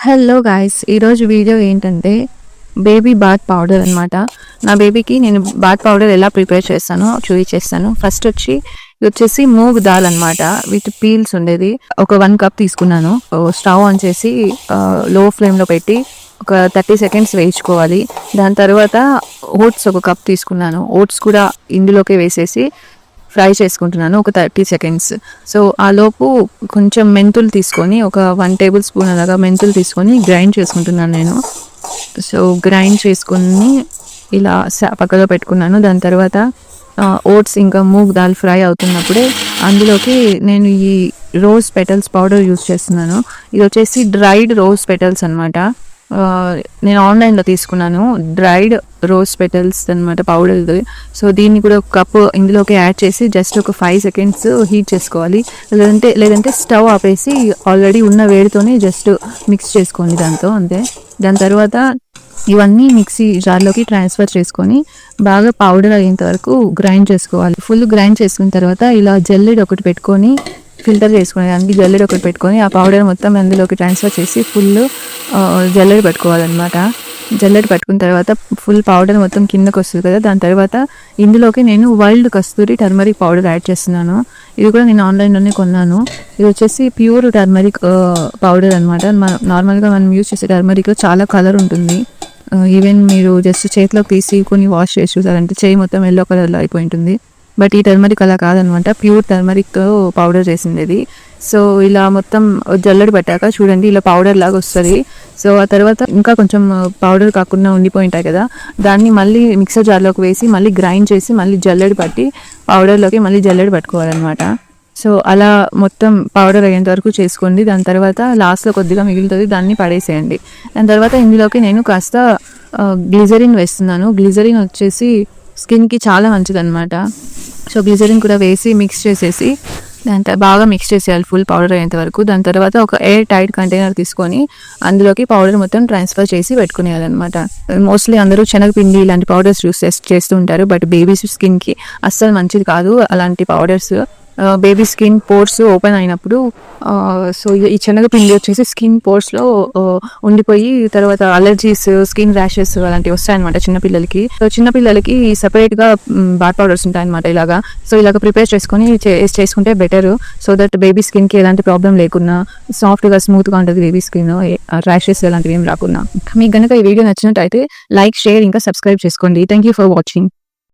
Hello guys, ఈరోజు video ఏంటంటే baby bath powder అనమాట. నా బేబీకి నేను బాత్ పౌడర్ ఎలా ప్రిపేర్ చేస్తానో చూపించేస్తాను. ఫస్ట్ వచ్చేసి మూగ్ దాల్ అనమాట, విత్ పీల్స్ ఉండేది. ఒక 1 కప్ తీసుకున్నాను. స్టవ్ ఆన్ చేసి లో ఫ్లేమ్లో పెట్టి ఒక 30 సెకండ్స్ వేయించుకోవాలి. దాని తర్వాత ఓట్స్ ఒక కప్ తీసుకున్నాను. ఓట్స్ కూడా ఇందులోకి వేసేసి ఫ్రై చేసుకుంటున్నాను ఒక 30 సెకండ్స్. సో ఆ లోపు కొంచెం మెంతులు తీసుకొని ఒక 1 టేబుల్ స్పూన్ అలాగా మెంతులు తీసుకొని గ్రైండ్ చేసుకుంటున్నాను నేను. సో గ్రైండ్ చేసుకుని ఇలా పక్కలో పెట్టుకున్నాను. దాని తర్వాత ఓట్స్ ఇంకా మూగ్ దాల్ ఫ్రై అవుతున్నప్పుడే అందులోకి నేను ఈ రోజ్ పెటల్స్ పౌడర్ యూస్ చేస్తున్నాను. ఇది వచ్చేసి డ్రైడ్ రోజ్ పెటల్స్ అనమాట. నేను ఆన్లైన్లో తీసుకున్నాను డ్రైడ్ రోజ్ పెటల్స్ అనమాట పౌడర్. సో దీన్ని కూడా ఒక కప్పు ఇందులోకి యాడ్ చేసి జస్ట్ ఒక 5 సెకండ్స్ హీట్ చేసుకోవాలి. లేదంటే స్టవ్ ఆపేసి ఆల్రెడీ ఉన్న వేడితోనే జస్ట్ మిక్స్ చేసుకోండి దాంతో, అంతే. దాని తర్వాత ఇవన్నీ మిక్సీ జార్లోకి ట్రాన్స్ఫర్ చేసుకొని బాగా పౌడర్ అయ్యేంత వరకు గ్రైండ్ చేసుకోవాలి. ఫుల్ గ్రైండ్ చేసుకున్న తర్వాత ఇలా జల్లెడ ఒకటి పెట్టుకొని ఫిల్టర్ చేసుకునే దానికి జల్లెడ ఒకటి పెట్టుకొని ఆ పౌడర్ మొత్తం అందులోకి ట్రాన్స్ఫర్ చేసి ఫుల్ జల్లెడ పెట్టుకోవాలన్నమాట. జల్లెడ పెట్టుకున్న తర్వాత ఫుల్ పౌడర్ మొత్తం కిందకు వస్తుంది కదా. దాని తర్వాత ఇందులోకి నేను వైల్డ్ కస్తూరి టర్మరిక్ పౌడర్ యాడ్ చేస్తున్నాను. ఇది కూడా నేను ఆన్లైన్లోనే కొన్నాను. ఇది వచ్చేసి ప్యూర్ టర్మరిక్ పౌడర్ అనమాట. నార్మల్గా మనం యూజ్ చేసే టర్మరిక్లో చాలా కలర్ ఉంటుంది. ఈవెన్ మీరు జస్ట్ చేతిలోకి తీసి కొన్ని వాష్ చేసి చూసారంటే చేయి మొత్తం ఎల్లో కలర్లో అయిపోయి ఉంటుంది. బట్ ఈ టర్మరిక్ అలా కాదనమాట, ప్యూర్ టర్మరిక్ పౌడర్ చేసింది ఇది. సో ఇలా మొత్తం జల్లెడ పెట్టాక చూడండి ఇలా పౌడర్ లాగా వస్తుంది. సో ఆ తర్వాత ఇంకా కొంచెం పౌడర్ కాకుండా ఉండిపోయి ఉంటాయి కదా, దాన్ని మళ్ళీ మిక్సర్ జార్లోకి వేసి మళ్ళీ గ్రైండ్ చేసి మళ్ళీ జల్లెడ పట్టి పౌడర్లోకి మళ్ళీ జల్లెడ పట్టుకోవాలన్నమాట. సో అలా మొత్తం పౌడర్ అయ్యేంత వరకు చేసుకోండి. దాని తర్వాత లాస్ట్లో కొద్దిగా మిగులుతుంది, దాన్ని పడేసేయండి. దాని తర్వాత ఇందులోకి నేను కాస్త గ్లిజరిన్ వేస్తున్నాను. గ్లిజరిన్ వచ్చేసి స్కిన్కి చాలా మంచిదన్నమాట. సో గ్లిజరిన్ కూడా వేసి మిక్స్ చేసేసి దాంతో బాగా మిక్స్ చేసేయాలి ఫుల్ పౌడర్ అయ్యేంత వరకు. దాని తర్వాత ఒక ఎయిర్ టైట్ కంటైనర్ తీసుకొని అందులోకి పౌడర్ మొత్తం ట్రాన్స్ఫర్ చేసి పెట్టుకునేయాలన్నమాట. మోస్ట్లీ అందరూ శనగపిండి ఇలాంటి పౌడర్స్ యూస్ చేస్తూ ఉంటారు, బట్ బేబీస్ స్కిన్కి అస్సలు మంచిది కాదు అలాంటి powders. Baby skin pores open అయినప్పుడు సో ఈ శనగపిండి వచ్చేసి స్కిన్ పోర్స్లో ఉండిపోయి తర్వాత అలర్జీస్, స్కిన్ ర్యాషెస్ అలాంటివి వస్తాయన్నమాట చిన్నపిల్లలకి. సో చిన్నపిల్లలకి సపరేట్గా బాత్ పౌడర్స్ ఉంటాయన్నమాట ఇలాగా. సో ఇలాగ ప్రిపేర్ చేసుకొని చేసుకుంటే బెటర్. సో దట్ బేబీ స్కిన్కి ఎలాంటి ప్రాబ్లం లేకున్నా సాఫ్ట్గా స్మూత్గా ఉంటుంది బేబీ స్కిన్, ర్యాషెస్ అలాంటివి ఏం రాకున్నా. మీకు కనుక ఈ వీడియో నచ్చినట్టయితే లైక్, షేర్ ఇంకా సబ్స్క్రైబ్ చేసుకోండి. Thank you for watching.